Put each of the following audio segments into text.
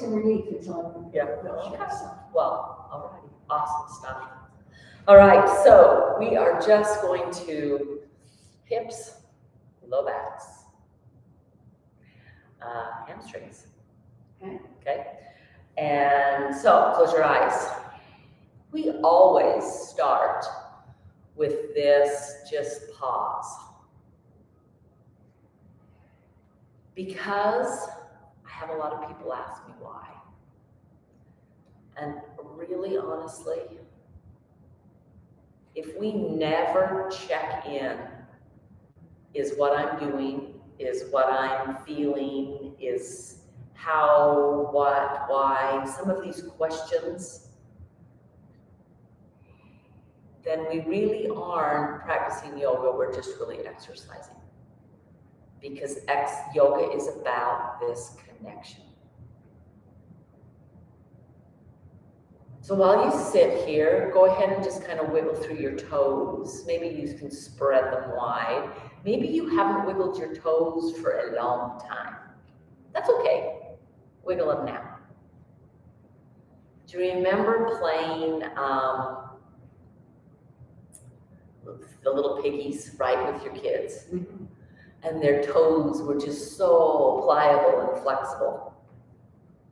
some relief. It's on. Yeah. Okay. Well, all right. Awesome stuff. All right. So we are just going to hips, low backs, hamstrings. Okay. And so close your eyes. We always start with this, just pause. Because I have a lot of people ask me why. And really honestly, if we never check in, is what I'm doing, is what I'm feeling, is how, what, why, some of these questions, then we really aren't practicing yoga, we're just really exercising. Because yoga is about this connection. So while you sit here, go ahead and just kind of wiggle through your toes. Maybe you can spread them wide. Maybe you haven't wiggled your toes for a long time. That's okay. Wiggle them now. Do you remember playing the little piggies, right, with your kids? Mm-hmm. And their toes were just so pliable and flexible.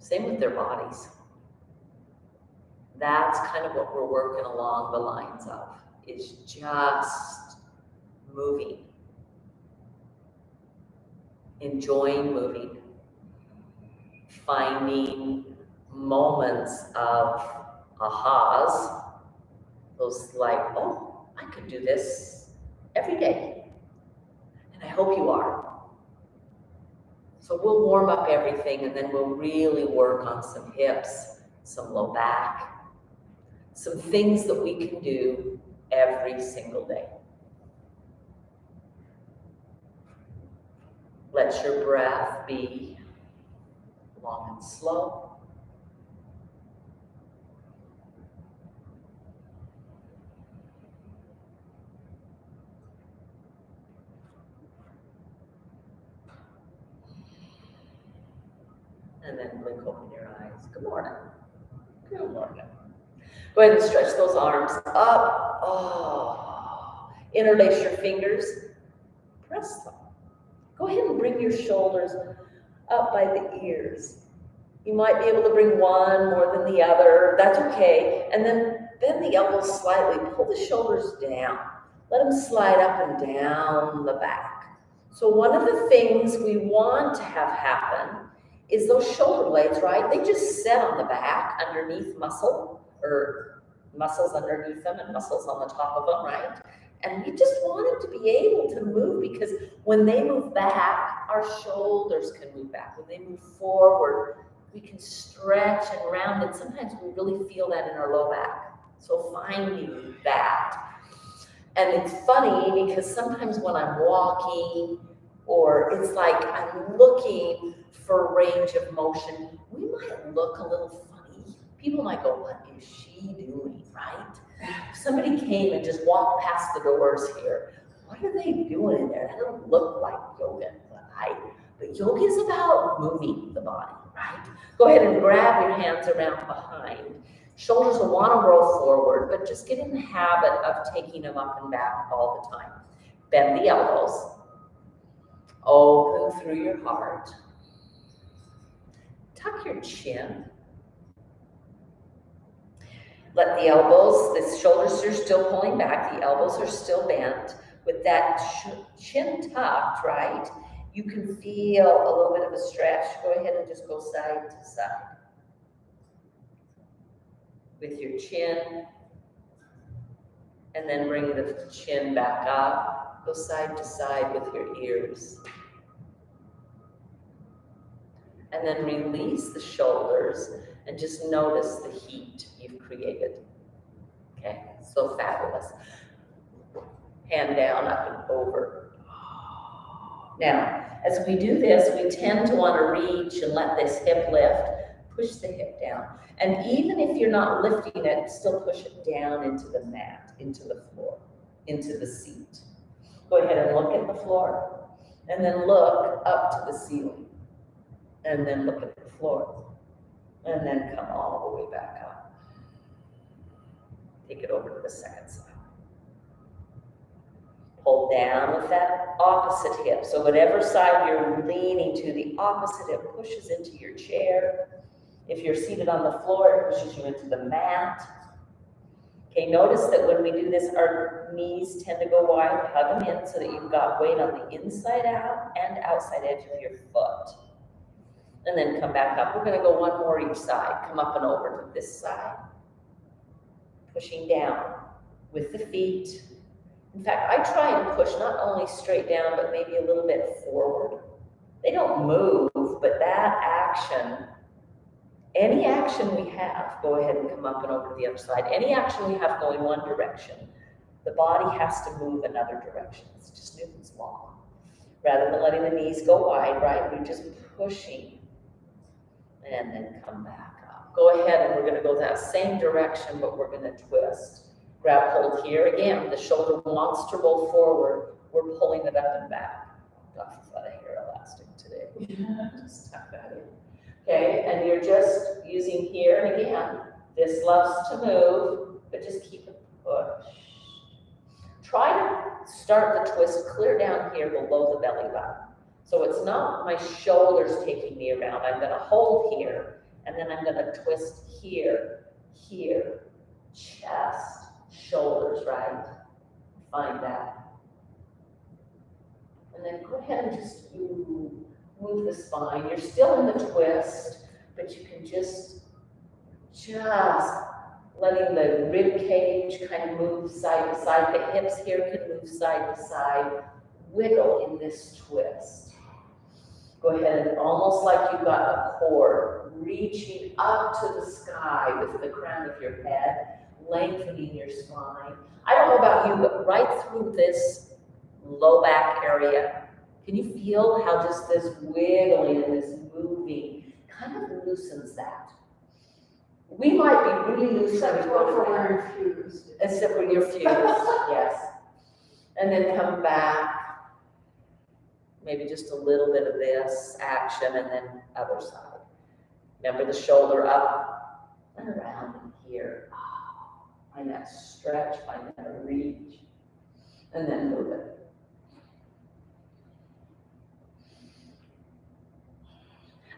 Same with their bodies. That's kind of what we're working along the lines of, is just moving. Enjoying moving. Finding moments of ahas. Those like, oh, I could do this every day. And I hope you are. So we'll warm up everything and then we'll really work on some hips, some low back, some things that we can do every single day. Let your breath be long and slow. And then blink open your eyes. Good morning. Good morning. Go ahead and stretch those arms up. Oh. Interlace your fingers. Press them. Go ahead and bring your shoulders up by the ears. You might be able to bring one more than the other. That's okay. And then bend the elbows slightly. Pull the shoulders down. Let them slide up and down the back. So one of the things we want to have happen is those shoulder blades, right? They just set on the back underneath muscle, or muscles underneath them and muscles on the top of them, right? And we just want them to be able to move, because when they move back, our shoulders can move back. When they move forward, we can stretch and round, and sometimes we really feel that in our low back. So finding that. And it's funny because sometimes when I'm walking, or it's like I'm looking for range of motion, we might look a little funny. People might go, what is she doing, right? If somebody came and just walked past the doors here, what are they doing in there? That doesn't look like yoga, but yoga is about moving the body, right? Go ahead and grab your hands around behind. Shoulders will want to roll forward, but just get in the habit of taking them up and back all the time. Bend the elbows. Open through your heart. Tuck your chin. Let the elbows, the shoulders are still pulling back, the elbows are still bent. With that chin tucked, right, you can feel a little bit of a stretch. Go ahead and just go side to side. With your chin, and then bring the chin back up. Go side to side with your ears. And then release the shoulders and just notice the heat you've created. Okay, so fabulous. Hand down, up and over. Now, as we do this, we tend to want to reach and let this hip lift. Push the hip down. And even if you're not lifting it, still push it down into the mat, into the floor, into the seat. Go ahead and look at the floor, and then look up to the ceiling, and then look at the floor. And then come all the way back up. Take it over to the second side. Pull down with that opposite hip. So whatever side you're leaning to, the opposite hip pushes into your chair. If you're seated on the floor, it pushes you into the mat. Okay, notice that when we do this, our knees tend to go wide. Hug them in so that you've got weight on the inside out and outside edge of your foot. And then come back up. We're going to go one more each side. Come up and over to this side. Pushing down with the feet. In fact, I try and push not only straight down, but maybe a little bit forward. They don't move, but that action, any action we have, go ahead and come up and over to the other side. Any action we have going one direction, the body has to move another direction. It's just Newton's law. Rather than letting the knees go wide, right, we're just pushing and then come back up. Go ahead and we're going to go that same direction, but we're going to twist. Grab hold here. Again, the shoulder wants to roll forward. We're pulling it up and back. Got a hair elastic today. Just tuck that in. Okay, and you're just using here, and again, this loves to move, but just keep it pushed. Try to start the twist clear down here below the belly button. So it's not my shoulders taking me around. I'm going to hold here, and then I'm going to twist here, here, chest, shoulders, right? Find that. And then go ahead and just move the spine. You're still in the twist, but you can just letting the rib cage kind of move side to side. The hips here can move side to side. Wiggle in this twist. Go ahead and almost like you've got a cord reaching up to the sky with the crown of your head, lengthening your spine. I don't know about you, but right through this low back area, can you feel how just this wiggling and this moving kind of loosens that? We might be really loose Except for when you're fused. Except when you're fused, yes. And then come back. Maybe just a little bit of this action and then other side. Remember the shoulder up and around here. Find that stretch, find that reach, and then move it.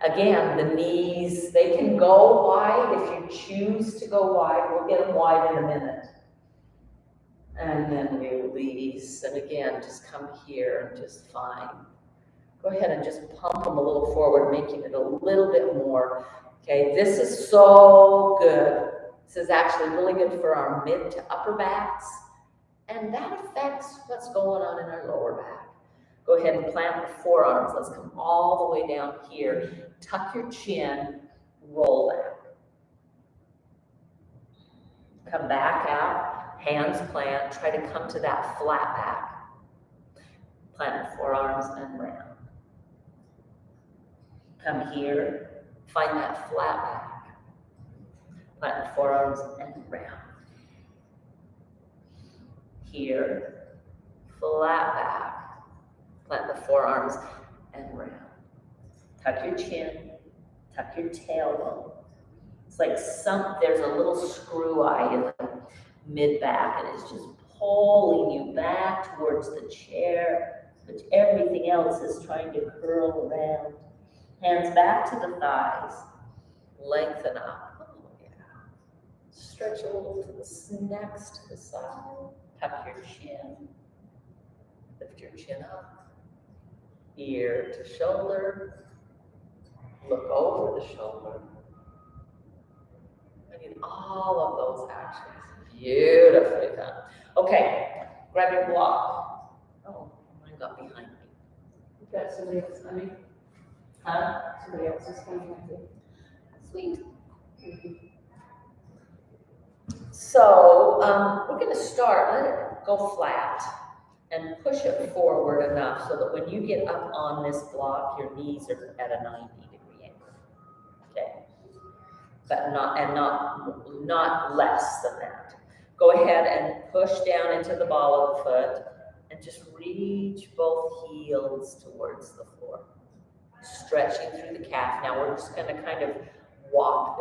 Again, the knees, they can go wide if you choose to go wide. We'll get them wide in a minute. And then release. And again, just come here and just find. Go ahead and just pump them a little forward, making it a little bit more. Okay, this is so good. This is actually really good for our mid to upper backs. And that affects what's going on in our lower back. Go ahead and plant the forearms. Let's come all the way down here. Tuck your chin, roll back. Come back out, hands plant. Try to come to that flat back. Plant the forearms and round. Come here, find that flat back. Plant the forearms and round. Here, flat back. Plant the forearms and round. Tuck your chin, tuck your tailbone. It's like there's a little screw eye in the mid back, and it's just pulling you back towards the chair, but everything else is trying to curl around. Hands back to the thighs. Lengthen up. Oh, yeah. Stretch a little to the next to the side. Tuck your chin. Lift your chin up. Ear to shoulder. Look over the shoulder. I need all of those actions. Beautifully done. Okay, grab your block. Oh, mine got behind me. You've got somebody else coming. Huh? Somebody else is coming, I think. Sweet. So we're going to start, let it go flat and push it forward enough so that when you get up on this block, your knees are at a 90-degree angle. Okay, but not less than that. Go ahead and push down into the ball of the foot and just reach both heels towards the floor. Stretching through the calf. Now we're just going to kind of walk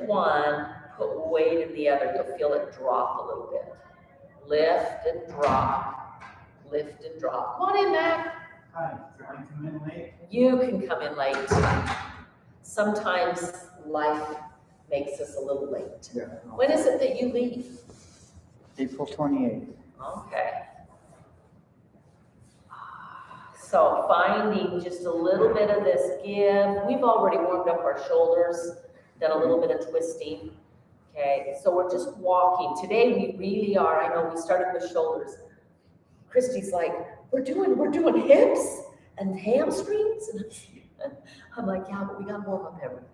one, put weight in the other. You'll feel it drop a little bit. Lift and drop. Lift and drop. Come on in, Mac. Hi, did I come in late? You can come in late. Sometimes life makes us a little late. Yeah. When is it that you leave? April 28th. Okay. So finding just a little bit of this give. We've already warmed up our shoulders, done a little bit of twisting. Okay, so we're just walking. Today we really are, I know we started with shoulders. Christy's like, we're doing hips and hamstrings. And I'm like, yeah, but we got to warm up everything.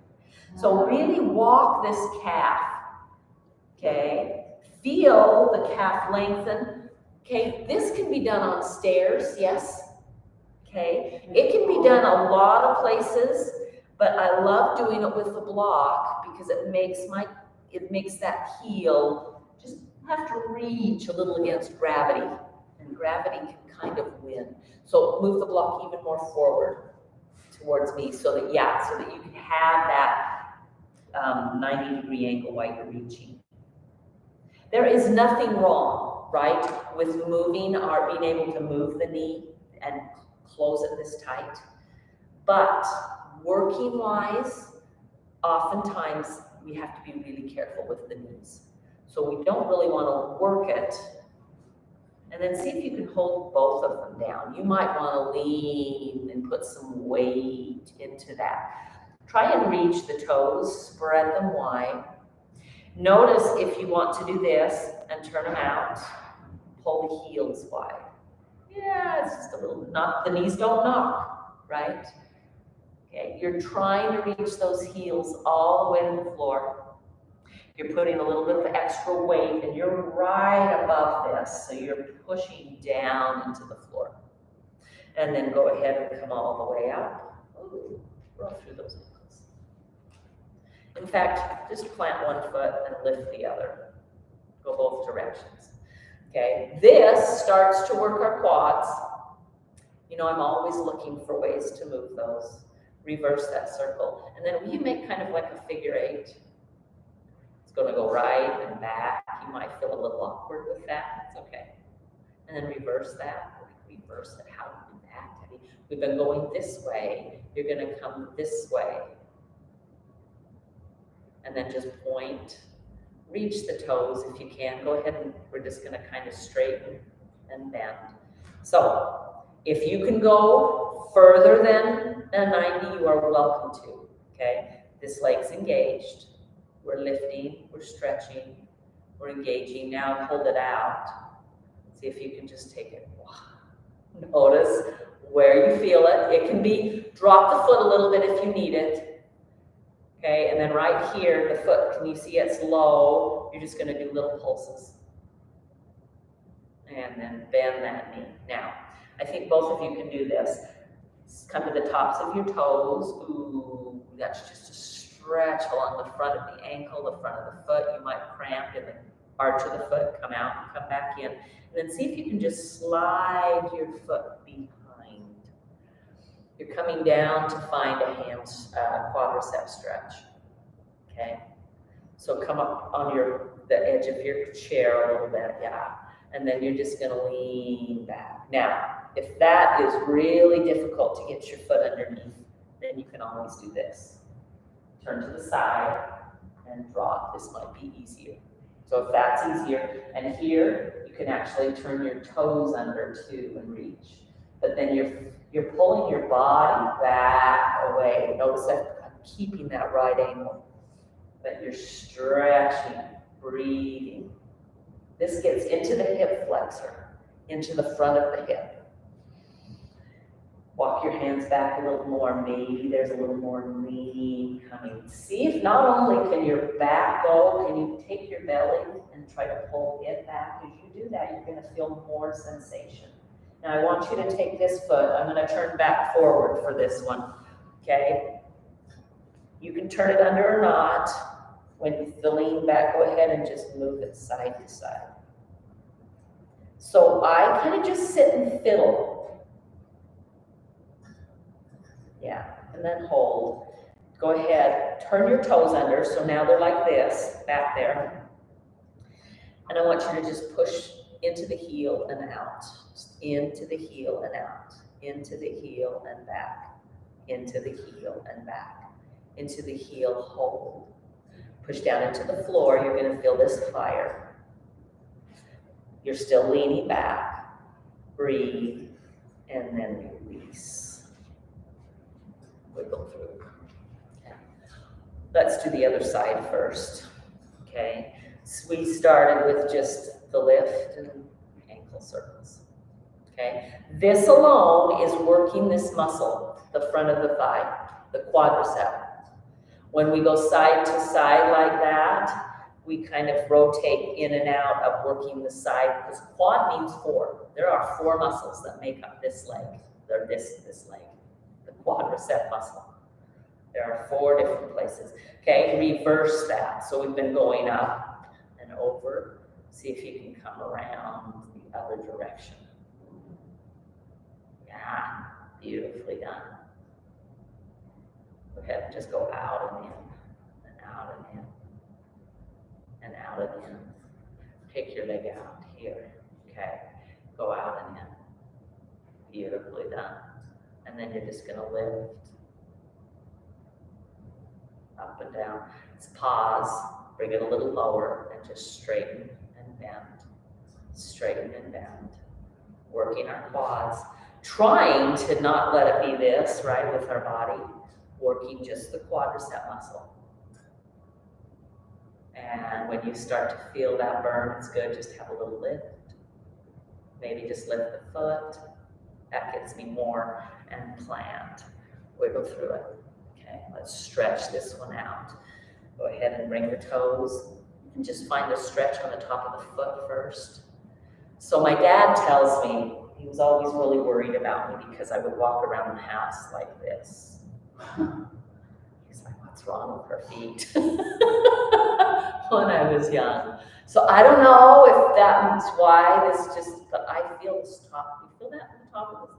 So really walk this calf. Okay, feel the calf lengthen. Okay, this can be done on stairs, yes. Okay, it can be done a lot of places, but I love doing it with the block because it makes that heel just have to reach a little against gravity, and gravity can kind of win. So move the block even more forward towards me so that you can have that 90-degree angle while you're reaching. There is nothing wrong, right, with being able to move the knee and close it this tight. But working wise, oftentimes we have to be really careful with the knees. So we don't really want to work it. And then see if you can hold both of them down. You might want to lean and put some weight into that. Try and reach the toes, spread them wide. Notice if you want to do this and turn them out, pull the heels wide. Yeah, it's just a little, the knees don't knock, right? Okay, you're trying to reach those heels all the way to the floor. You're putting a little bit of extra weight and you're right above this, so you're pushing down into the floor. And then go ahead and come all the way up. Ooh, roll through those ankles. In fact, just plant one foot and lift the other. Go both directions. Okay, this starts to work our quads. You know, I'm always looking for ways to move those. Reverse that circle. And then you make kind of like a figure eight. It's going to go right and back. You might feel a little awkward with that. It's okay. And then reverse that. Reverse it. How do we do that, Debbie? We've been going this way. You're going to come this way. And then just point. Reach the toes if you can. Go ahead and we're just going to kind of straighten and bend. So if you can go further than a 90, you are welcome to. Okay? This leg's engaged. We're lifting, we're stretching, we're engaging. Now hold it out. See if you can just take it. Notice where you feel it. It can be, drop the foot a little bit if you need it. Okay, and then right here, the foot, can you see it's low? You're just going to do little pulses. And then bend that knee. Now, I think both of you can do this. Come to the tops of your toes. Ooh, that's just a stretch along the front of the ankle, the front of the foot. You might cramp in the arch of the foot, come out and come back in. And then see if you can just slide your foot behind. You're coming down to find a quadricep stretch. Okay? So come up on the edge of your chair a little bit, yeah. And then you're just going to lean back. Now, if that is really difficult to get your foot underneath, then you can always do this. Turn to the side and drop. This might be easier. So if that's easier, and here you can actually turn your toes under too and reach. But then you're pulling your body back away. Notice that I'm keeping that right angle. But you're stretching, breathing. This gets into the hip flexor, into the front of the hip. Walk your hands back a little more. Maybe there's a little more lean coming. See if not only can your back go, can you take your belly and try to pull it back. As you do that, you're going to feel more sensation. Now I want you to take this foot. I'm going to turn back forward for this one. Okay? You can turn it under or not. When you lean back, go ahead and just move it side to side. So I kind of just sit and fiddle. Yeah, and then hold. Go ahead, turn your toes under, so now they're like this, back there. And I want you to just push into the heel and out, into the heel and out, into the heel and back, into the heel and back, into the heel, hold. Push down into the floor, you're gonna feel this fire. You're still leaning back, breathe, and then release. Wiggle through. Okay. Let's do the other side first, okay? So we started with just the lift and ankle circles, okay? This alone is working this muscle, the front of the thigh, the quadricep. When we go side to side like that, we kind of rotate in and out of working the side, because quad means 4. There are 4 muscles that make up this leg, or this leg, the quadricep muscle. There are 4 different places. Okay, reverse that. So we've been going up and over. See if you can come around the other direction. Yeah, beautifully done. Go ahead and just go out and in, and out and in, and out and in. Take your leg out here. Okay, go out and in. Beautifully done. And then you're just gonna lift up and down. Let's pause, bring it a little lower, and just straighten and bend. Straighten and bend. Working our quads. Trying to not let it be this, right, with our body. Working just the quadricep muscle. And when you start to feel that burn, it's good, just have a little lift. Maybe just lift the foot. That gets me more, and plant. Wiggle through it. Okay, let's stretch this one out. Go ahead and bring the toes. You can just find the stretch on the top of the foot first. So my dad tells me, he was always really worried about me because I would walk around the house like this. He's like, what's wrong with her feet? When I was young. So I don't know if that's why this just, but I feel this top, you feel that on the top of this?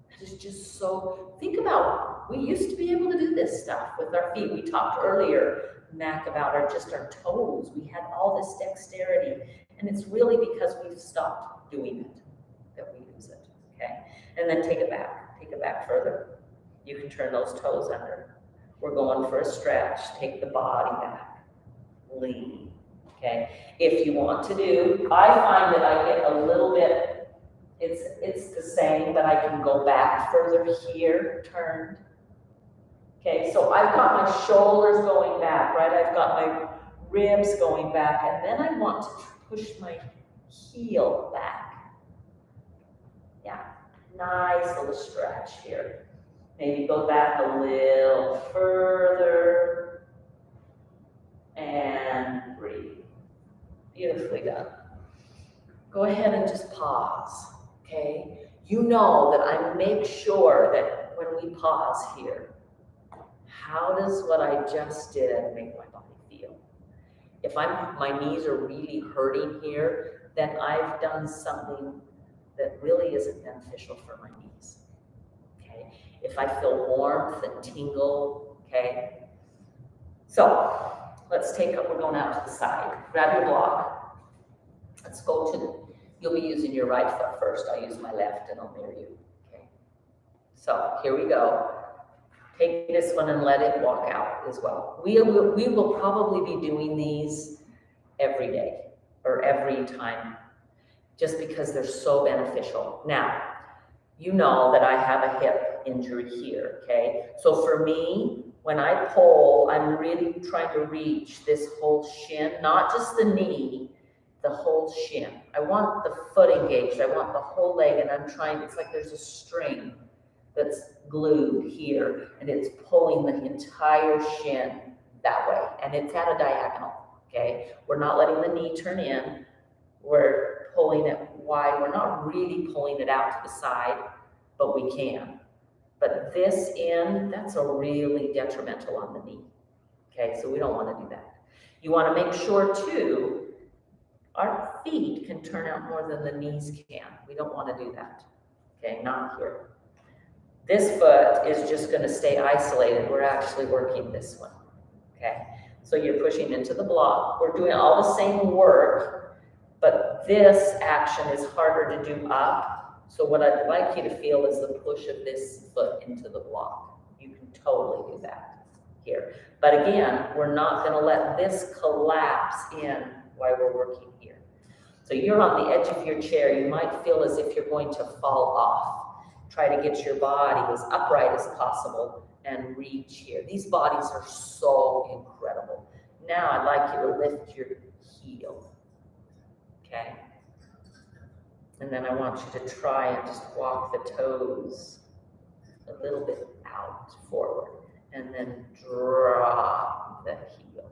That is just so, think about, we used to be able to do this stuff with our feet. We talked earlier, Mac, about our toes. We had all this dexterity, and it's really because we've stopped doing it that we use it, okay? And then take it back further. You can turn those toes under. We're going for a stretch. Take the body back. Lean, okay? If you want to do, I find that I get a little bit, it's the same, but I can go back further here, turned. Okay, so I've got my shoulders going back, right? I've got my ribs going back, and then I want to push my heel back. Yeah, nice little stretch here. Maybe go back a little further and breathe. Beautifully done. Go ahead and just pause, okay? You know that I make sure that when we pause here, how does what I just did make my body feel? If my knees are really hurting here, then I've done something that really isn't beneficial for my knees, okay? If I feel warmth and tingle, okay? So let's take up, we're going out to the side. Grab your block. Let's go to, you'll be using your right foot first. I'll use my left and I'll mirror you, okay? So here we go. Take this one and let it walk out as well. We will probably be doing these every day or every time just because they're so beneficial. Now, you know that I have a hip injury here, okay? So for me, when I pull, I'm really trying to reach this whole shin, not just the knee, the whole shin. I want the foot engaged. I want the whole leg, and I'm trying, it's like there's a string that's glued here, and it's pulling the entire shin that way, and it's at a diagonal, okay? We're not letting the knee turn in. We're pulling it wide. We're not really pulling it out to the side, but we can. But this in, that's a really detrimental on the knee, okay? So we don't want to do that. You want to make sure, too, our feet can turn out more than the knees can. We don't want to do that, okay? Not here. This foot is just gonna stay isolated. We're actually working this one, okay? So you're pushing into the block. We're doing all the same work, but this action is harder to do up. So what I'd like you to feel is the push of this foot into the block. You can totally do that here. But again, we're not gonna let this collapse in while we're working here. So you're on the edge of your chair. You might feel as if you're going to fall off. Try to get your body as upright as possible and reach here. These bodies are so incredible. Now I'd like you to lift your heel, okay? And then I want you to try and just walk the toes a little bit out forward and then drop the heel,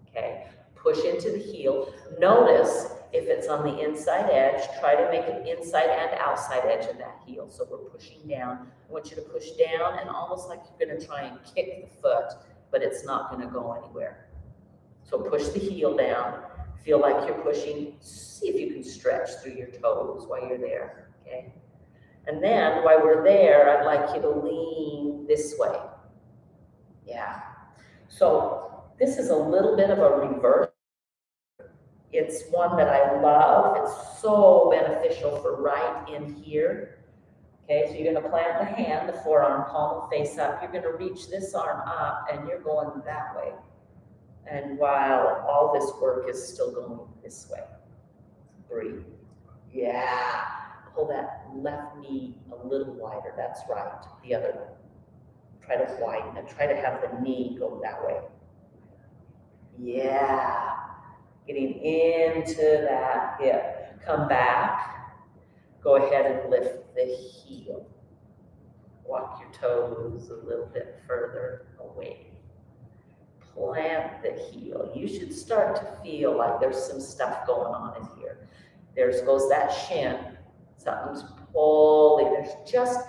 okay? Push into the heel. Notice if it's on the inside edge, try to make it inside and outside edge of that heel. So we're pushing down. I want you to push down and almost like you're going to try and kick the foot, but it's not going to go anywhere. So push the heel down. Feel like you're pushing. See if you can stretch through your toes while you're there, okay? And then while we're there, I'd like you to lean this way. Yeah. So this is a little bit of a reverse. It's one that I love. It's so beneficial for right in here. Okay, so you're going to plant the hand, the forearm, palm face up. You're going to reach this arm up, and you're going that way. And while all this work is still going this way, breathe. Yeah. Pull that left knee a little wider. That's right. The other one. Try to widen it. Try to have the knee go that way. Yeah. Getting into that hip. Come back. Go ahead and lift the heel. Walk your toes a little bit further away. Plant the heel. You should start to feel like there's some stuff going on in here. There goes that shin. Something's pulling. There's just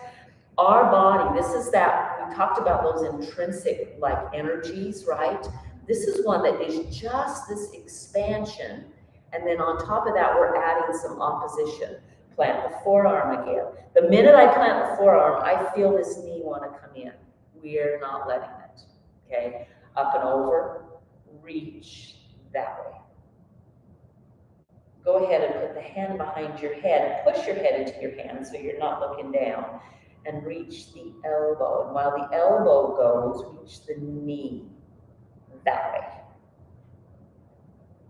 our body. This is that, we talked about those intrinsic like energies, right? This is one that is just this expansion. And then on top of that, we're adding some opposition. Plant the forearm again. The minute I plant the forearm, I feel this knee want to come in. We're not letting it, okay? Up and over, reach that way. Go ahead and put the hand behind your head. Push your head into your hand so you're not looking down. And reach the elbow. And while the elbow goes, reach the knee that way.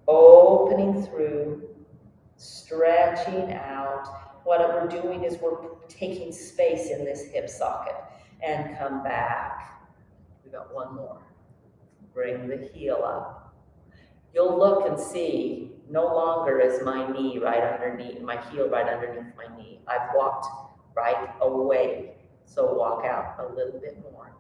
Opening through, stretching out. What we're doing is we're taking space in this hip socket. And come back. We got one more. Bring the heel up. You'll look and see, no longer is my knee right underneath, my heel right underneath my knee. I've walked right away. So walk out a little bit more.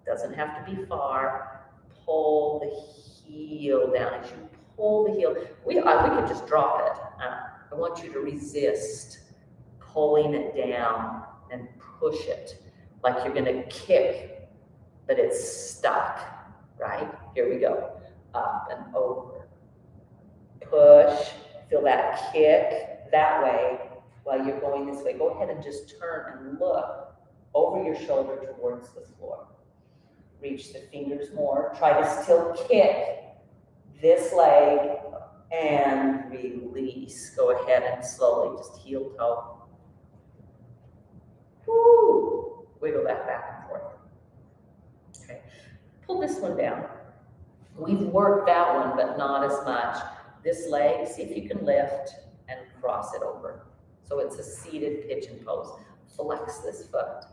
Doesn't have to be far. Pull the heel down. As you pull the heel, we could just drop it. I want you to resist pulling it down and push it like you're going to kick, but it's stuck, right? Here we go. Up and over. Push. Feel that kick that way while you're going this way. Go ahead and just turn and look over your shoulder towards the floor. Reach the fingers more. Try to still kick this leg and release. Go ahead and slowly just heel toe. Woo. Wiggle that back and forth. Okay. Pull this one down. We've worked that one, but not as much. This leg, see if you can lift and cross it over. So it's a seated pigeon pose. Flex this foot.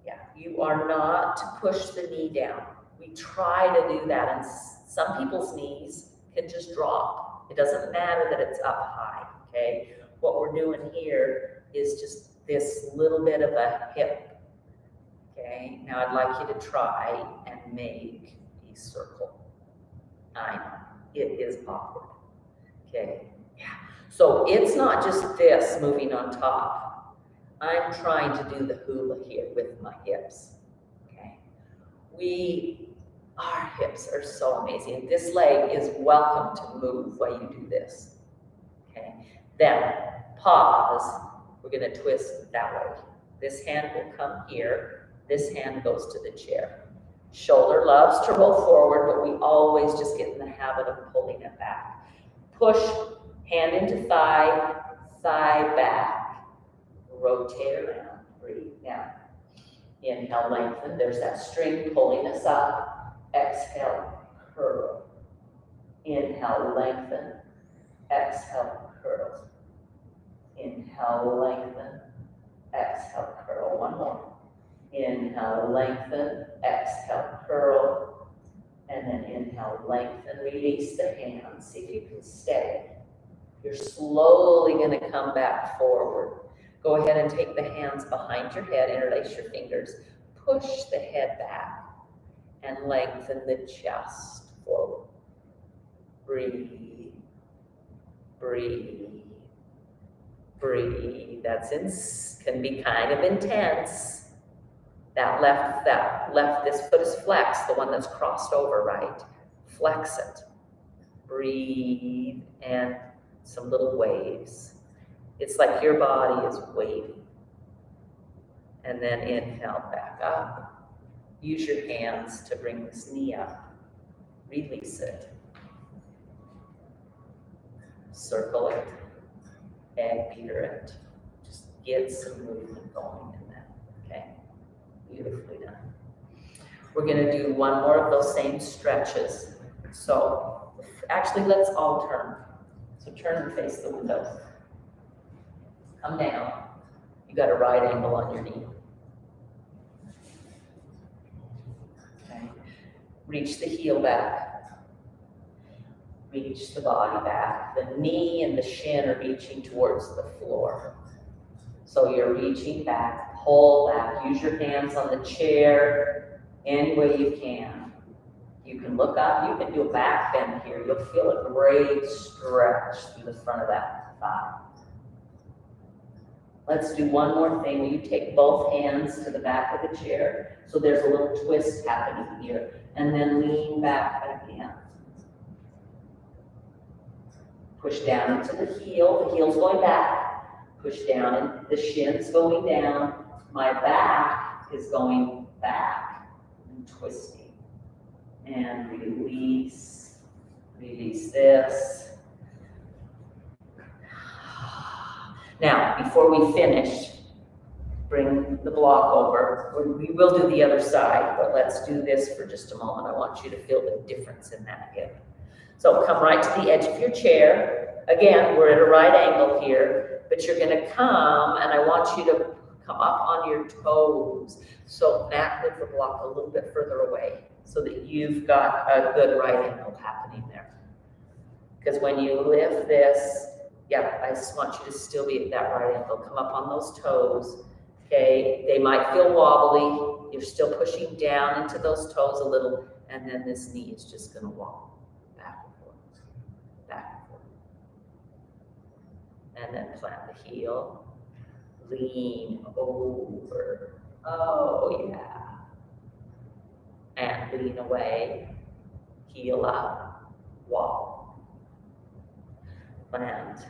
Yeah, you are not to push the knee down. We try to do that, and some people's knees can just drop. It doesn't matter that it's up high, okay? What we're doing here is just this little bit of a hip, okay? Now I'd like you to try and make a circle. I know, it is awkward, okay? Yeah, so it's not just this moving on top. I'm trying to do the hula here with my hips, okay? Our hips are so amazing. This leg is welcome to move while you do this, okay? Then pause. We're gonna twist that way. This hand will come here. This hand goes to the chair. Shoulder loves to roll forward, but we always just get in the habit of pulling it back. Push, hand into thigh, thigh back. Rotate around, breathe down. Inhale, lengthen. There's that string pulling us up. Exhale, curl. Inhale, lengthen. Exhale, curl. Inhale, lengthen. Exhale, curl. One more. Inhale, lengthen. Exhale, curl. And then inhale, lengthen. Release the hands. See if you can stay. You're slowly going to come back forward. Go ahead and take the hands behind your head, interlace your fingers, push the head back, and lengthen the chest forward. Breathe, breathe, breathe. Can be kind of intense. That left, this foot is flexed, the one that's crossed over, right? Flex it. Breathe, and some little waves. It's like your body is waving. And then inhale, back up. Use your hands to bring this knee up. Release it. Circle it. Egg beater it. Just get some movement going in that. Okay? Beautifully done. We're going to do one more of those same stretches. So, actually, let's all turn. So turn and face the windows. Come down. You got a right angle on your knee. Okay. Reach the heel back. Reach the body back. The knee and the shin are reaching towards the floor. So you're reaching back, pull back. Use your hands on the chair any way you can. You can look up. You can do a back bend here. You'll feel a great stretch through the front of that thigh. Let's do one more thing. Will you take both hands to the back of the chair? So there's a little twist happening here. And then lean back again. Push down into the heel. The heel's going back. Push down and the shin's going down. My back is going back and twisting. And release. Release this. Now, before we finish, bring the block over. We will do the other side, but let's do this for just a moment. I want you to feel the difference in that hip. So come right to the edge of your chair. Again, we're at a right angle here, but you're going to come, and I want you to come up on your toes. So Matt, move the block a little bit further away so that you've got a good right angle happening there. Because when you lift this, yeah, I just want you to still be at that right angle. Come up on those toes, okay? They might feel wobbly. You're still pushing down into those toes a little, and then this knee is just going to walk back and forth, back and forth. And then plant the heel, lean over. Oh, yeah. And lean away, heel up, walk. Plant.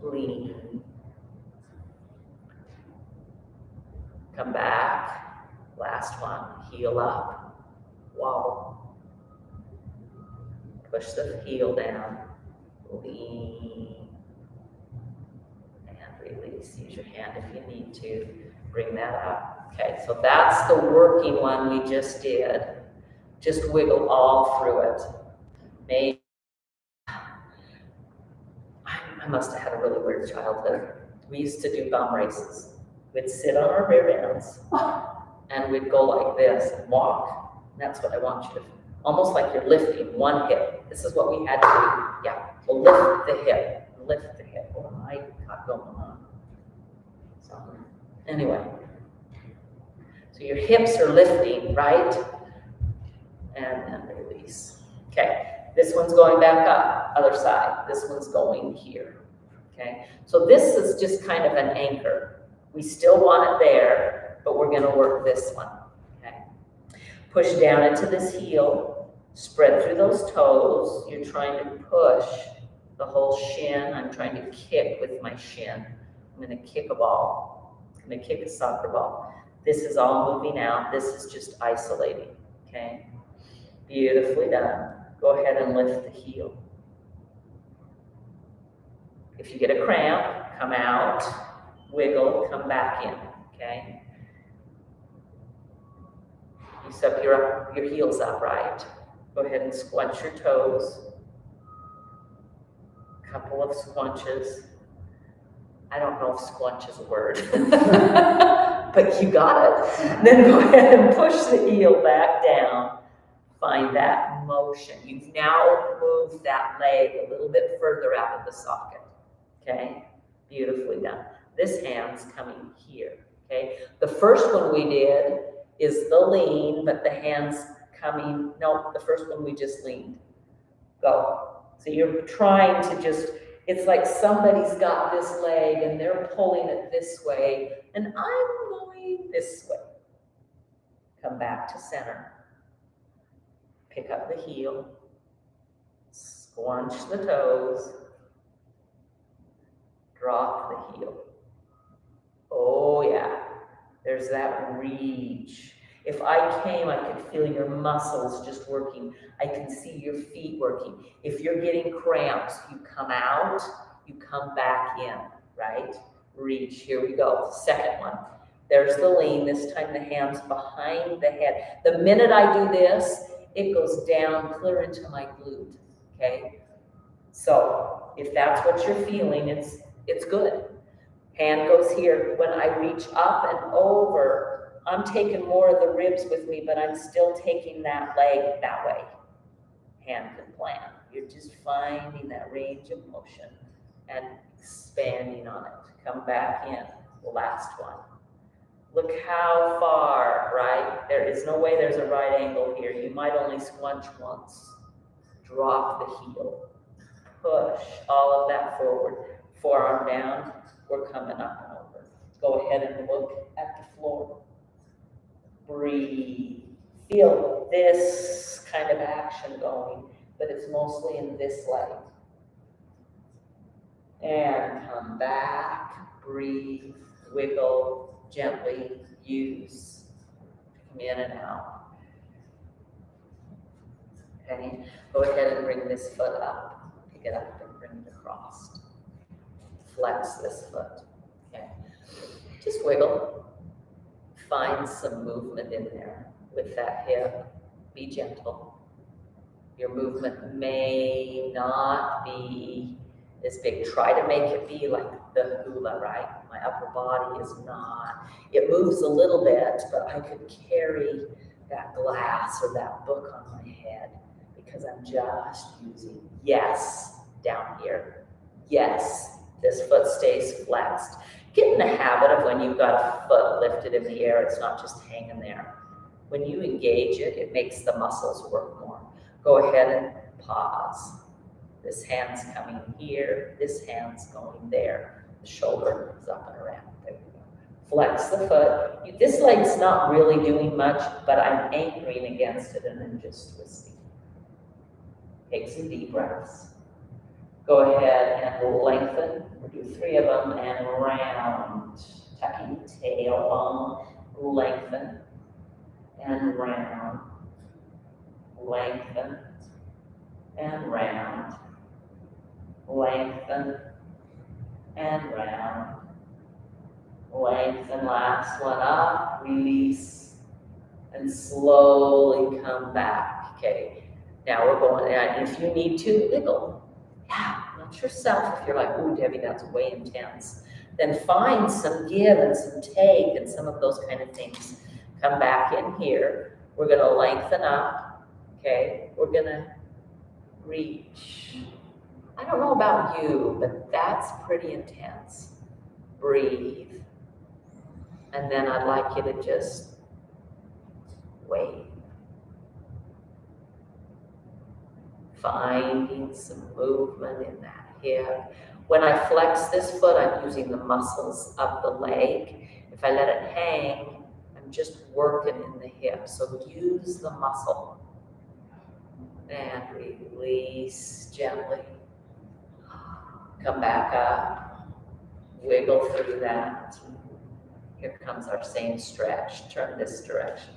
Lean. Come back. Last one. Heel up. Wobble. Push the heel down. Lean. And release. Use your hand if you need to. Bring that up. Okay, so that's the working one we just did. Just wiggle all through it. Maybe I must have had a really weird childhood. We used to do bum races. We'd sit on our rear ends and we'd go like this and walk. And that's what I want you to, almost like you're lifting one hip. This is what we had to do. Yeah, well, lift the hip, lift the hip. Oh, I got going on. So, anyway. So your hips are lifting, right? And then release. Okay. This one's going back up, other side. This one's going here, okay? So this is just kind of an anchor. We still want it there, but we're gonna work this one, okay? Push down into this heel, spread through those toes. You're trying to push the whole shin. I'm trying to kick with my shin. I'm gonna kick a ball. gonna kick a soccer ball. This is all moving out. This is just isolating, okay? Beautifully done. Go ahead and lift the heel. If you get a cramp, come out, wiggle, come back in, okay? You set your heels upright. Go ahead and squunch your toes. Couple of squunches. I don't know if squunch is a word, but you got it. Then go ahead and push the heel back down. Find that motion. You've now moved that leg a little bit further out of the socket. Okay, beautifully done. This hand's coming here. Okay, the first one we did is the lean, but the hand's coming. No, the first one we just leaned. Go. So you're trying to just, it's like somebody's got this leg and they're pulling it this way, and I'm going this way. Come back to center. Pick up the heel. Squunch the toes. Drop the heel. Oh yeah, there's that reach. If I came, I could feel your muscles just working. I can see your feet working. If you're getting cramps, you come out, you come back in, right? Reach, here we go. Second one. There's the lean. This time the hand's behind the head. The minute I do this, it goes down clear into my glute, okay? So if that's what you're feeling, it's good. Hand goes here. When I reach up and over, I'm taking more of the ribs with me, but I'm still taking that leg that way. Hand can plant. You're just finding that range of motion and expanding on it. Come back in. The last one. Look how far, right? There is no way there's a right angle here. You might only squunch once. Drop the heel. Push all of that forward. Forearm down. We're coming up and over. Go ahead and look at the floor. Breathe. Feel this kind of action going, but it's mostly in this leg. And come back. Breathe. Wiggle. Gently use. Come in and out. Okay. Go ahead and bring this foot up. Pick it up and bring it across. Flex this foot. Okay. Just wiggle. Find some movement in there with that hip. Be gentle. Your movement may not be as big. Try to make it be like the hula, right? My upper body is not. It moves a little bit, but I could carry that glass or that book on my head because I'm just using, yes, down here. Yes, this foot stays flexed. Get in the habit of when you've got a foot lifted in the air, it's not just hanging there. When you engage it, it makes the muscles work more. Go ahead and pause. This hand's coming here, this hand's going there. The shoulder is up and around. There we go. Flex the foot. This leg's not really doing much, but I'm anchoring against it and then just twisting. Take some deep breaths. Go ahead and lengthen. We'll do 3 of them and round. Tucking the tail long. Lengthen and round. Lengthen and round. Lengthen and round. Lengthen, last one up, release, and slowly come back. Okay, now we're going, and if you need to, wiggle. Yeah, not yourself. If you're like, ooh, Debbie, that's way intense, then find some give and some take and some of those kind of things. Come back in here. We're going to lengthen up. Okay, we're going to reach. I don't know about you, but that's pretty intense. Breathe. And then I'd like you to just wait. Finding some movement in that hip. When I flex this foot, I'm using the muscles of the leg. If I let it hang, I'm just working in the hip. So use the muscle. And release gently. Come back up. Wiggle through that. Here comes our same stretch. Turn this direction.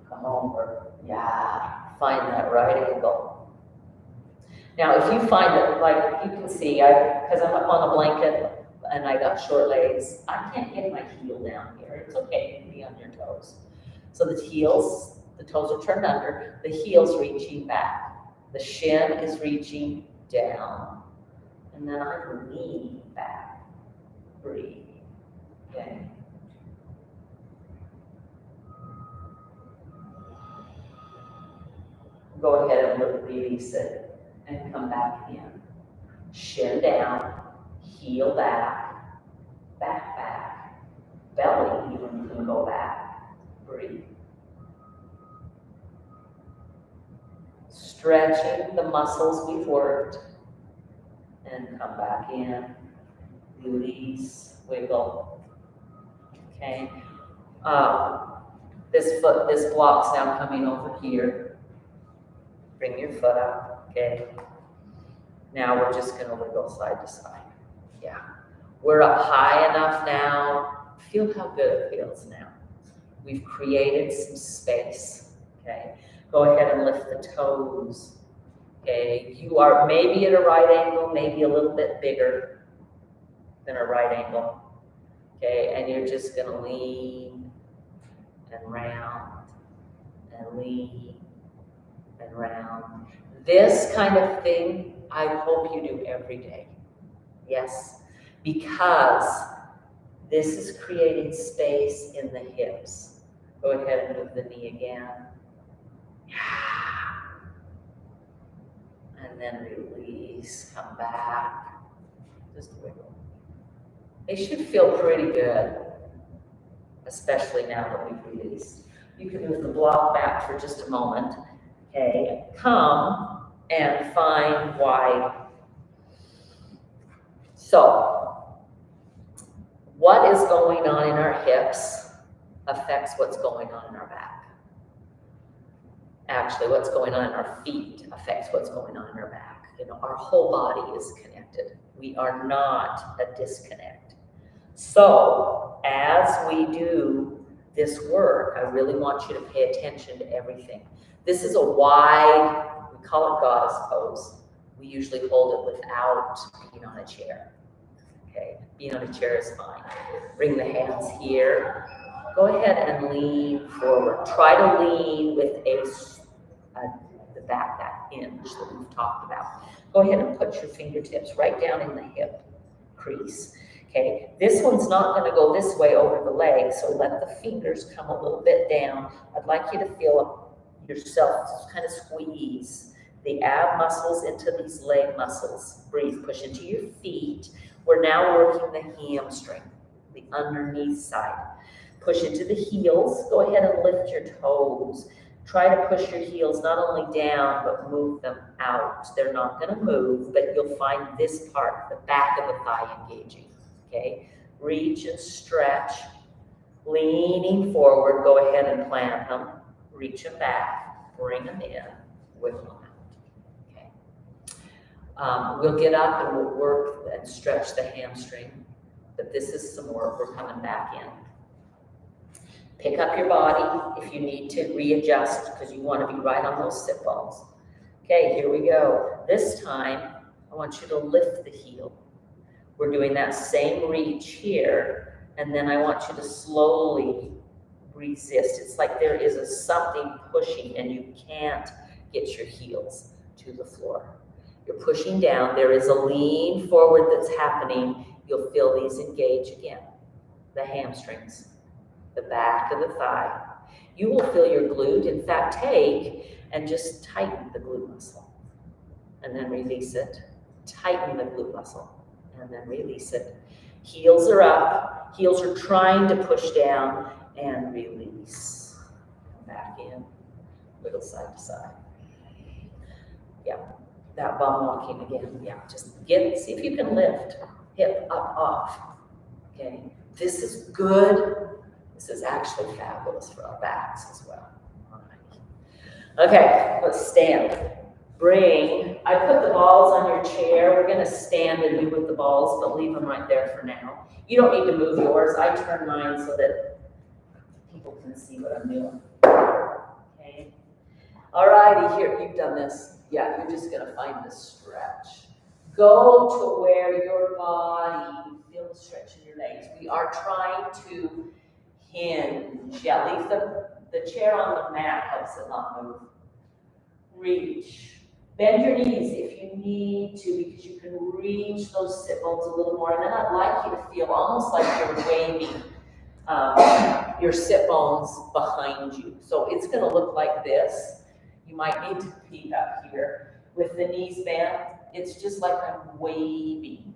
Come over. Yeah. Find that right angle. Now, if you find that, like you can see, because I'm up on a blanket and I got short legs, I can't get my heel down here. It's okay to be on your toes. So the heels, the toes are turned under, the heel's reaching back. The shin is reaching down. And then I'm leaning back. Breathe. Okay. Go ahead and release it and come back in. Shin down, heel back, back, back. Belly even can go back. Breathe. Stretching the muscles we've worked. And come back in. Release, wiggle. Okay. This block's now coming over here. Bring your foot up, okay? Now we're just gonna wiggle side to side. Yeah. We're up high enough now. Feel how good it feels now. We've created some space, okay? Go ahead and lift the toes, okay? You are maybe at a right angle, maybe a little bit bigger than a right angle, okay? And you're just gonna lean and round and lean and round. This kind of thing, I hope you do every day. Yes, because this is creating space in the hips. Go ahead and move the knee again. And then release, come back. Just wiggle. They should feel pretty good, especially now that we've released. You can move the block back for just a moment. Okay, come and find wide. So, what is going on in our hips affects what's going on in our back. Actually, what's going on in our feet affects what's going on in our back. You know, our whole body is connected. We are not a disconnect. So, as we do this work, I really want you to pay attention to everything. This is a wide, we call it goddess pose. We usually hold it without being on a chair. Okay, being on a chair is fine. Bring the hands here. Go ahead and lean forward. Try to lean with the back, that hinge that we've talked about. Go ahead and put your fingertips right down in the hip crease. Okay, this one's not going to go this way over the leg, so let the fingers come a little bit down. I'd like you to feel yourself just kind of squeeze the ab muscles into these leg muscles. Breathe, push into your feet. We're now working the hamstring, the underneath side. Push into the heels. Go ahead and lift your toes. Try to push your heels not only down, but move them out. They're not going to move, but you'll find this part, the back of the thigh engaging. Okay, reach and stretch. Leaning forward, go ahead and plant them. Reach them back, bring them in, wiggle them out. Okay. We'll get up and we'll work and stretch the hamstring, but this is some work. We're coming back in. Pick up your body if you need to readjust because you want to be right on those sit bones. Okay, here we go. This time, I want you to lift the heel. We're doing that same reach here, and then I want you to slowly resist. It's like there is something pushing and you can't get your heels to the floor. You're pushing down. There is a lean forward that's happening. You'll feel these engage again. The hamstrings, the back of the thigh. You will feel your glute. In fact, take and just tighten the glute muscle and then release it. Tighten the glute muscle and then release it. Heels are up. Heels are trying to push down and release. Come back in. Wiggle side to side. Yeah. That bum walking again. Yeah. Just see if you can lift. Hip up, off. Okay. This is good. This is actually fabulous for our backs as well. All right. Okay. Let's stand. I put the balls on your chair. We're gonna stand and do with the balls, but leave them right there for now. You don't need to move yours. I turn mine so that people can see what I'm doing. Okay. All righty, here, you've done this. Yeah, you're just gonna find the stretch. Go to where your body, you feel the stretch in your legs. We are trying to hinge. Yeah, leave the chair on the mat, helps it not move. Reach. Bend your knees if you need to, because you can reach those sit bones a little more. And then I'd like you to feel almost like you're waving your sit bones behind you. So it's gonna look like this. You might need to be up here with the knees bent. It's just like I'm waving.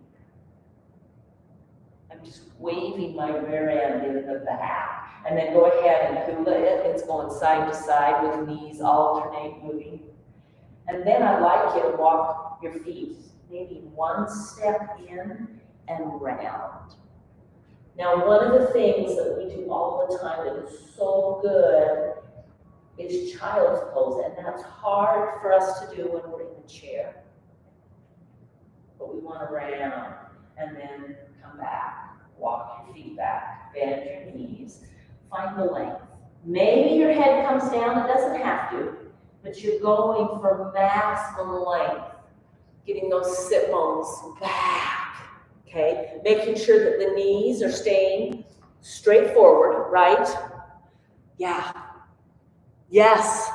I'm just waving my rear end in the back. And then go ahead and hula it. It's going side to side with knees alternate moving. And then I'd like you to walk your feet maybe one step in and round. Now, one of the things that we do all the time that is so good is child's pose, and that's hard for us to do when we're in the chair. But we want to round and then come back, walk your feet back, bend your knees, find the length. Maybe your head comes down, it doesn't have to, but you're going for maximum length, getting those sit bones back, okay? Making sure that the knees are staying straight forward, right? Yeah. Yes.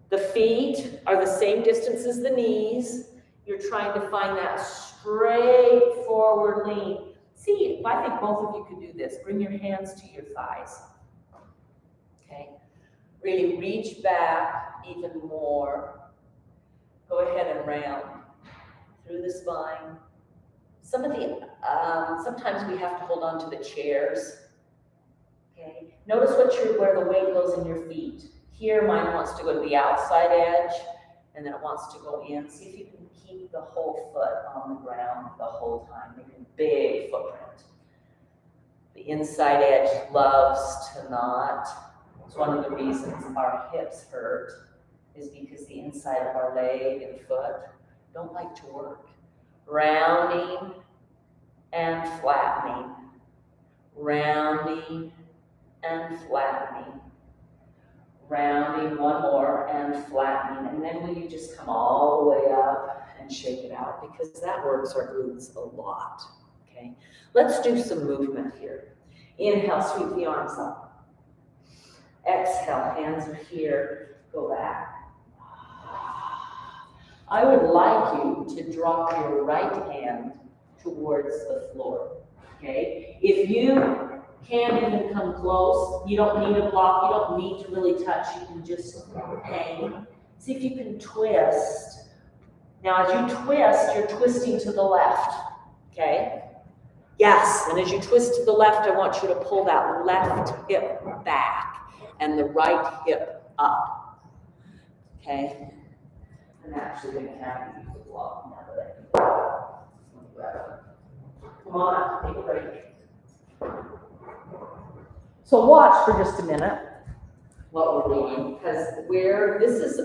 The feet are the same distance as the knees. You're trying to find that straight forward lean. See, I think both of you can do this. Bring your hands to your thighs. Okay? Really reach back even more. Go ahead and round through the spine. Sometimes we have to hold on to the chairs. Okay? Notice where the weight goes in your feet. Here, mine wants to go to the outside edge, and then it wants to go in. See if you can keep the whole foot on the ground the whole time. Make a big footprint. The inside edge loves to knot. It's one of the reasons our hips hurt is because the inside of our leg and foot don't like to work. Rounding and flattening. Rounding and flattening. Rounding, one more, and flattening. And then will you just come all the way up and shake it out, because that works our glutes a lot, okay? Let's do some movement here. Inhale, sweep the arms up. Exhale, hands are here, go back. I would like you to drop your right hand towards the floor, okay? If you can't even come close, you don't need a block, you don't need to really touch, you can just hang. See if you can twist. Now as you twist, you're twisting to the left, okay? Yes, and as you twist to the left, I want you to pull that left hip back and the right hip up, okay? I'm actually going to have you use the block now that I come on, take a break. So watch for just a minute what we're doing, because this is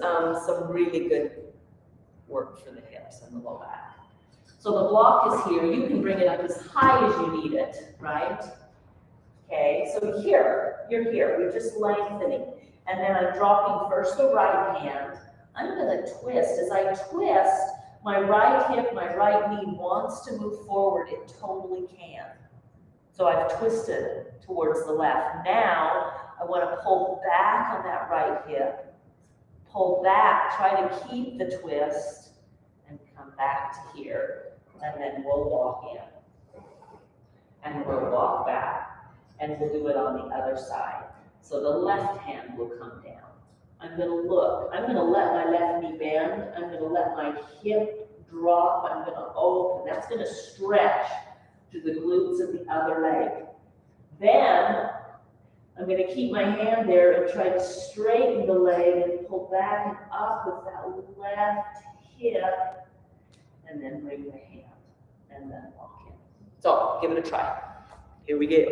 some really good work for the hips and the low back. So the block is here. You can bring it up as high as you need it, right? Okay, so here, you're here. You're just lengthening. And then I'm dropping first the right hand. I'm going to twist. As I twist, my right hip, my right knee wants to move forward. It totally can. So I've twisted towards the left. Now, I want to pull back on that right hip. Pull back, try to keep the twist, and come back to here. And then we'll walk in. And we'll walk back. And we'll do it on the other side. So the left hand will come down. I'm going to look. I'm going to let my left knee bend. I'm going to let my hip drop. I'm going to open. That's going to stretch to the glutes of the other leg. Then I'm going to keep my hand there and try to straighten the leg and pull back and up with that left hip, and then bring the hand and then walk in. So give it a try. Here we go.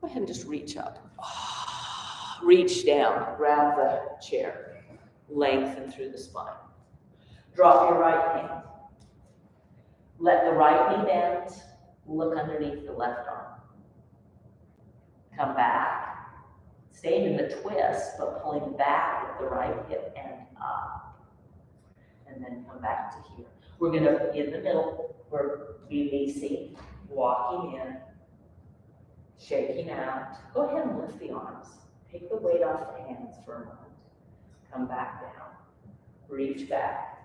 Go ahead and just reach up. Reach down, grab the chair. lengthen through the spine. Drop your right hand. Let the right knee bend. Look underneath the left arm. Come back. Staying in the twist, but pulling back with the right hip and up. And then come back to here. We're going to, in the middle, we're releasing, walking in, shaking out. Go ahead and lift the arms. Take the weight off the hands for a moment. Come back down. Reach back.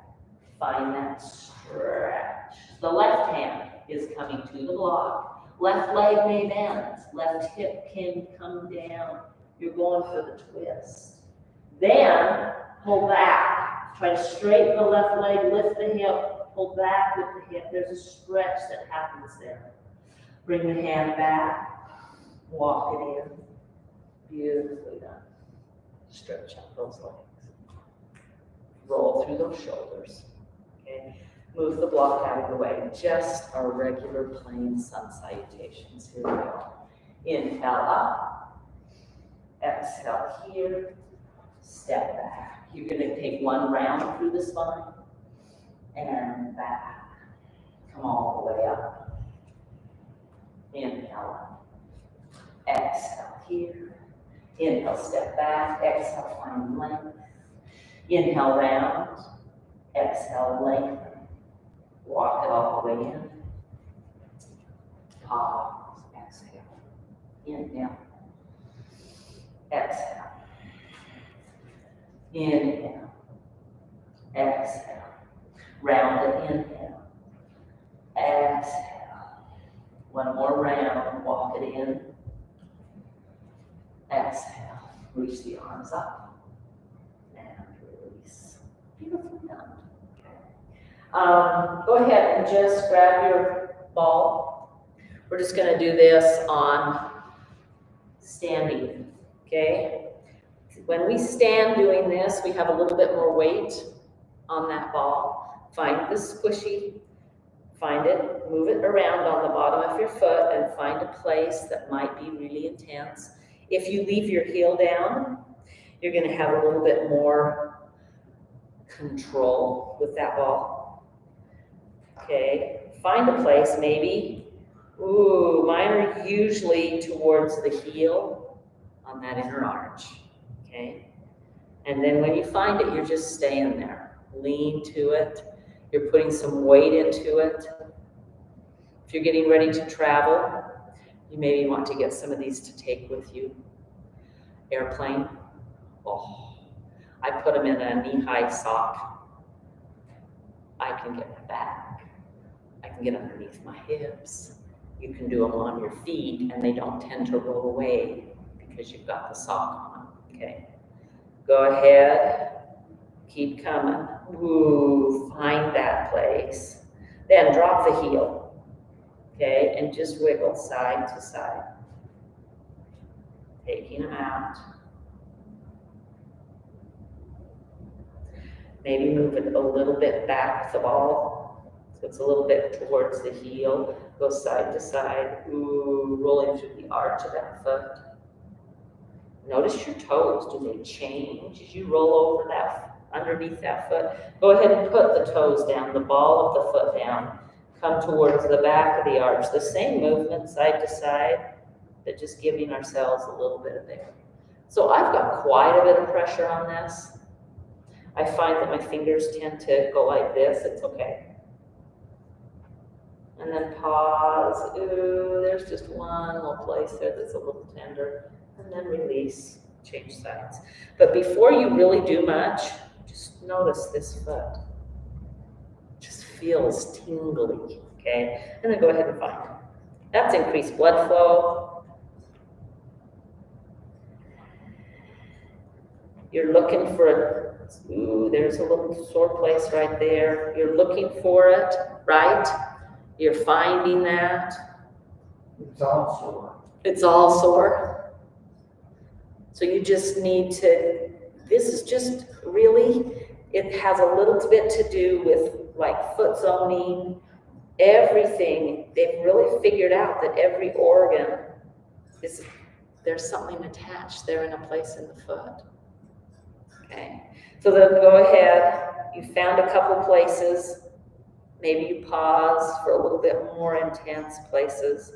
Find that stretch. The left hand is coming to the block. Left leg may bend. Left hip can come down. You're going for the twist. Then, pull back. Try to straighten the left leg, lift the hip, pull back with the hip. There's a stretch that happens there. Bring the hand back. Walk it in. Beautifully done. Stretch out those legs. Roll through those shoulders. Okay. Move the block out of the way. Just our regular plain sun salutations. Here we go. Inhale up. Exhale here. Step back. You're going to take one round through the spine and back. Come all the way up. Inhale up. Exhale here. Inhale, step back. Exhale, find length. Inhale, round. Exhale, lengthen. Walk it all the way in. Pause. Exhale. Inhale. Exhale. Inhale. Exhale. Round it. Inhale. Exhale. One more round. Walk it in. Exhale. Reach the arms up. And release. Beautiful done. Okay. Go ahead and just grab your ball. We're just going to do this on standing. Okay? When we stand doing this, we have a little bit more weight on that ball. Find the squishy, find it, move it around on the bottom of your foot and find a place that might be really intense. If you leave your heel down, you're going to have a little bit more control with that ball. Okay, find a place maybe. Ooh, mine are usually towards the heel on that inner arch. Okay, and then when you find it, you're just staying there. Lean to it. You're putting some weight into it. If you're getting ready to travel, you maybe want to get some of these to take with you. Airplane. Oh, I put them in a knee-high sock. I can get my back. I can get underneath my hips. You can do them on your feet, and they don't tend to roll away because you've got the sock on. Okay. Go ahead. Keep coming. Ooh, find that place. Then drop the heel. Okay, and just wiggle side to side. Taking them out. Maybe move it a little bit back the ball. So it's a little bit towards the heel. Go side to side. Ooh, rolling through the arch of that foot. Notice your toes. Do they change as you roll over that, underneath that foot? Go ahead and put the toes down, the ball of the foot down. Come towards the back of the arch. The same movement side to side, but just giving ourselves a little bit of air. So I've got quite a bit of pressure on this. I find that my fingers tend to go like this. It's okay. And then pause. Ooh, there's just one little place there that's a little tender. And then release. Change sides. But before you really do much, just notice this foot. Just feels tingly, okay? And then go ahead and find it. That's increased blood flow. You're looking for ooh, there's a little sore place right there. You're looking for it, right? You're finding that. It's all sore. It's all sore. So you just need to, this is just really, it has a little bit to do with like foot zoning, everything. They've really figured out that every organ is, there's something attached there in a place in the foot. Okay, So then go ahead, you found a couple places, maybe you pause for a little bit more intense places,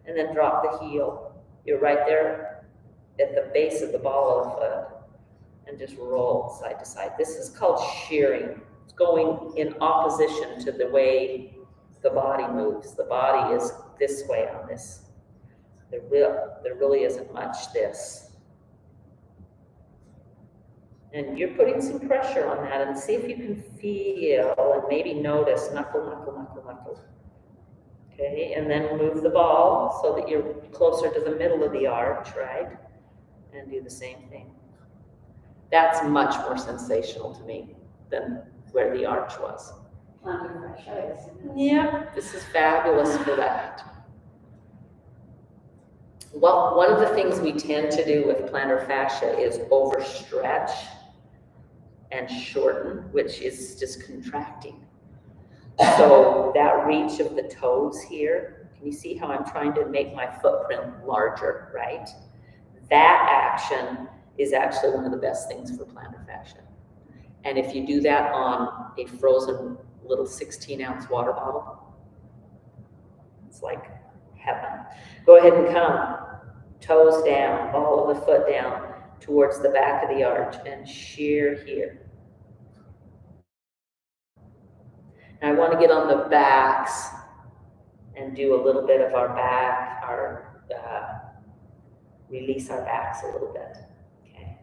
and then drop the heel. You're right there at the base of the ball of the foot, and just roll side to side. This is called shearing. It's going in opposition to the way the body moves. The body is this way on this. There really isn't much this. And you're putting some pressure on that, and see if you can feel and maybe notice knuckle, knuckle, knuckle, knuckle. Okay, and then move the ball so that you're closer to the middle of the arch, right? And do the same thing. That's much more sensational to me than where the arch was. Plantar fasciitis. Yeah, this is fabulous for that. Well, one of the things we tend to do with plantar fascia is overstretch and shorten, which is just contracting. So that reach of the toes here, can you see how I'm trying to make my footprint larger, right? That action is actually one of the best things for plantar fascia. And if you do that on a frozen little 16-ounce water bottle, it's like heaven. Go ahead and come, toes down, ball of the foot down towards the back of the arch, and shear here. And I want to get on the backs and do a little bit of our back, release our backs a little bit. Okay.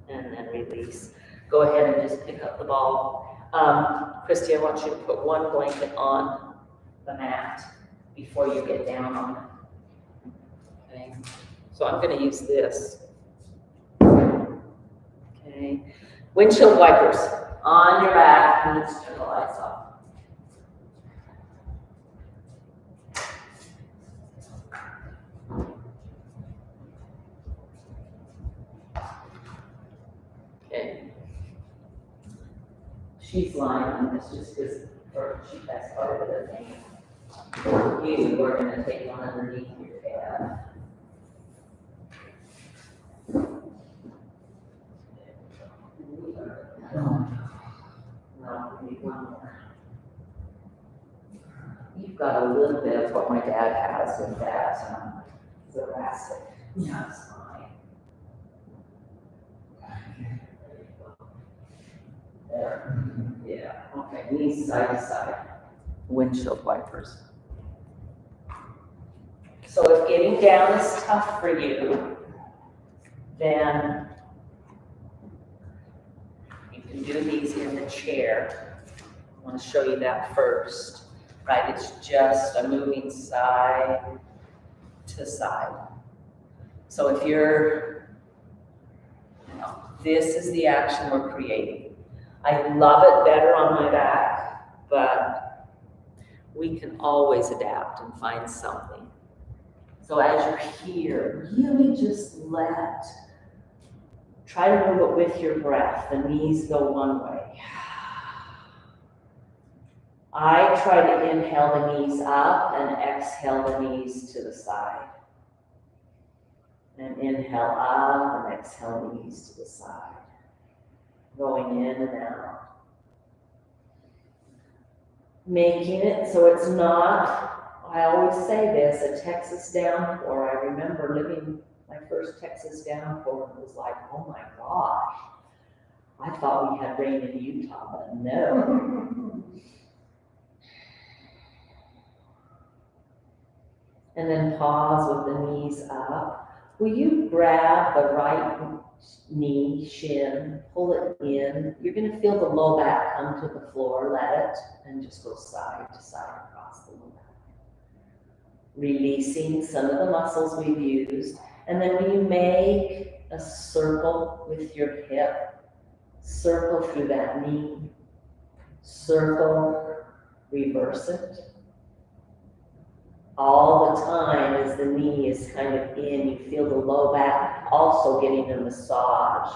And then release. Go ahead and just pick up the ball. Christy, I want you to put one blanket on the mat before you get down on it. Okay. So I'm going to use this. Okay. Windshield wipers on your back, and let's turn the lights off. Okay. She's lying on this just because that's part of the thing. You are going to take one underneath your head. No, we need one more. You've got a little bit of what my dad has with that thoracic. Yeah, it's fine. There. Yeah, okay, knees side to side. Windshield wipers. So if getting down is tough for you, then you can do these in the chair. I want to show you that first, right? It's just a moving side to side. So if you're, this is the action we're creating. I love it better on my back, but we can always adapt and find something. So as you're here, really just try to move it with your breath. The knees go one way. I try to inhale the knees up and exhale the knees to the side. And inhale up and exhale the knees to the side. Going in and out. Making it so it's not, I always say this, a Texas downpour. I remember living my first Texas downpour, and it was like, oh my gosh. I thought we had rain in Utah, but no. And then pause with the knees up. Will you grab the right knee, shin, pull it in. You're going to feel the low back come to the floor, let it, and just go side to side across the low back. Releasing some of the muscles we've used. And then will you make a circle with your hip? Circle through that knee. Circle, reverse it. All the time as the knee is kind of in, you feel the low back also getting a massage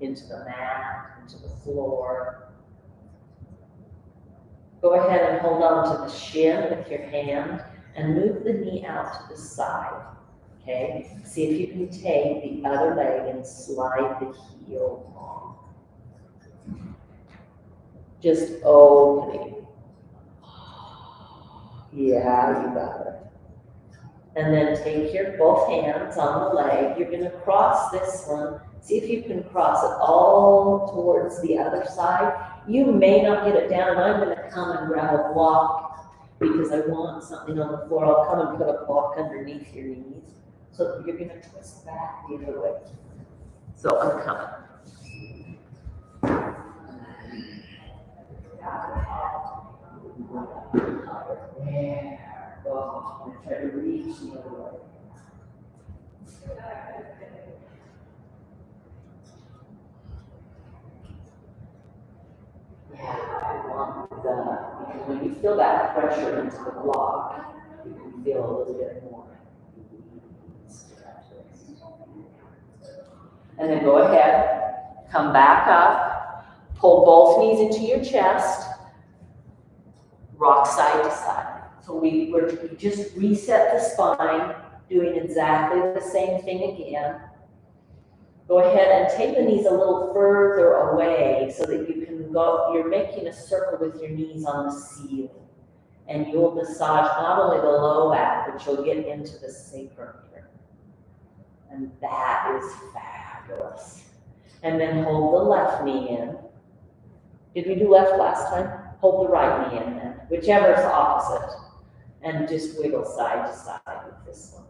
into the mat, into the floor. Go ahead and hold on to the shin with your hand and move the knee out to the side. okay? See if you can take the other leg and slide the heel on. Just opening. Yeah, you got it. And then take your both hands on the leg. You're going to cross this one. See if you can cross it all towards the other side. You may not get it down, and I'm going to come and grab a block because I want something on the floor. I'll come and put a block underneath your knees. So you're going to twist back the other way. So I'm coming. There. Oh, I'm going to try to reach the other way. Because when you feel that pressure into the block, you can feel a little bit more. And then go ahead, come back up, pull both knees into your chest, rock side to side. So we just reset the spine, doing exactly the same thing again. Go ahead and take the knees a little further away so that you can go, you're making a circle with your knees on the ceiling. And you'll massage not only the low back, but you'll get into the sacrum here. And that is fabulous. And then hold the left knee in. Did we do left last time? Hold the right knee in then, whichever is opposite. And just wiggle side to side with this one.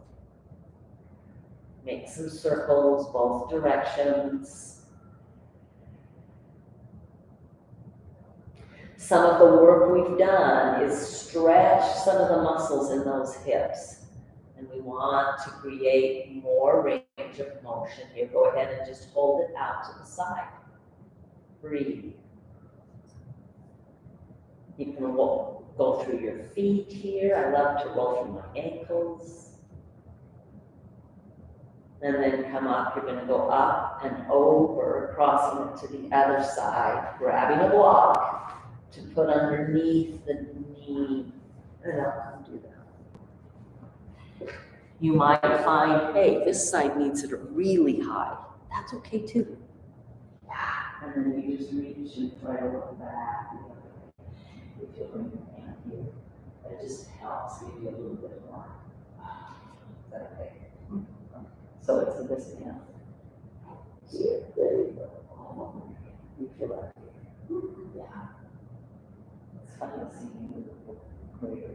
Make some circles both directions. Some of the work we've done is stretch some of the muscles in those hips. And we want to create more range of motion here. Go ahead and just hold it out to the side. Breathe. You can go through your feet here. I love to roll through my ankles. And then come up. You're going to go up and over, crossing it to the other side, grabbing a block to put underneath the knee. And I'll come do that. You might find, hey, this side needs it really high. That's okay too. Yeah. And then you just reach and try to look back. If you bring your hand here, that just helps give you a little bit more. Is that okay? So it's in this hand. Here, there you go. Oh, you feel that here. Yeah. It's fun to see you greater.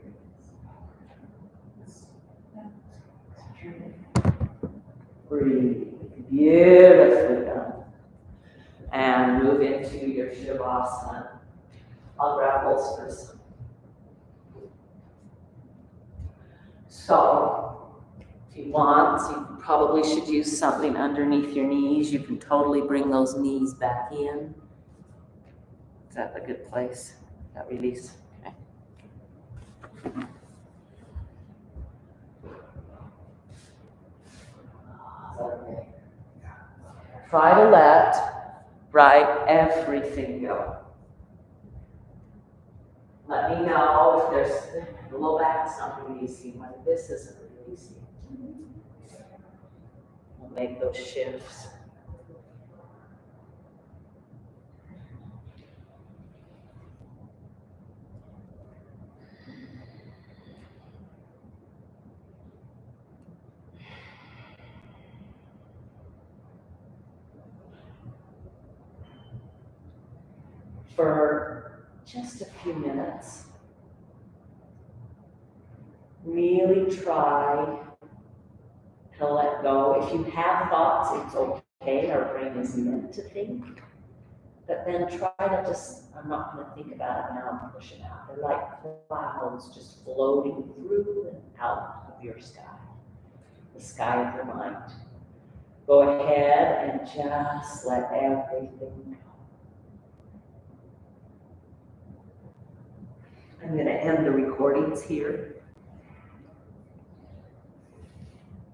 Breathe. Beautifully done. And move into your Shavasana. I'll grab bolsters. So, if you want, you probably should use something underneath your knees. You can totally bring those knees back in. Is that a good place? That release? Okay. Okay. Try to let everything go. Let me know if there's the low back's not releasing, when this isn't releasing. We'll make those shifts. For just a few minutes, really try to let go. If you have thoughts, it's okay. Our brain is meant to think. But then try to just, I'm not going to think about it now and push it out. They're like clouds just floating through and out of your sky, the sky of your mind. Go ahead and just let everything go. I'm going to end the recordings here.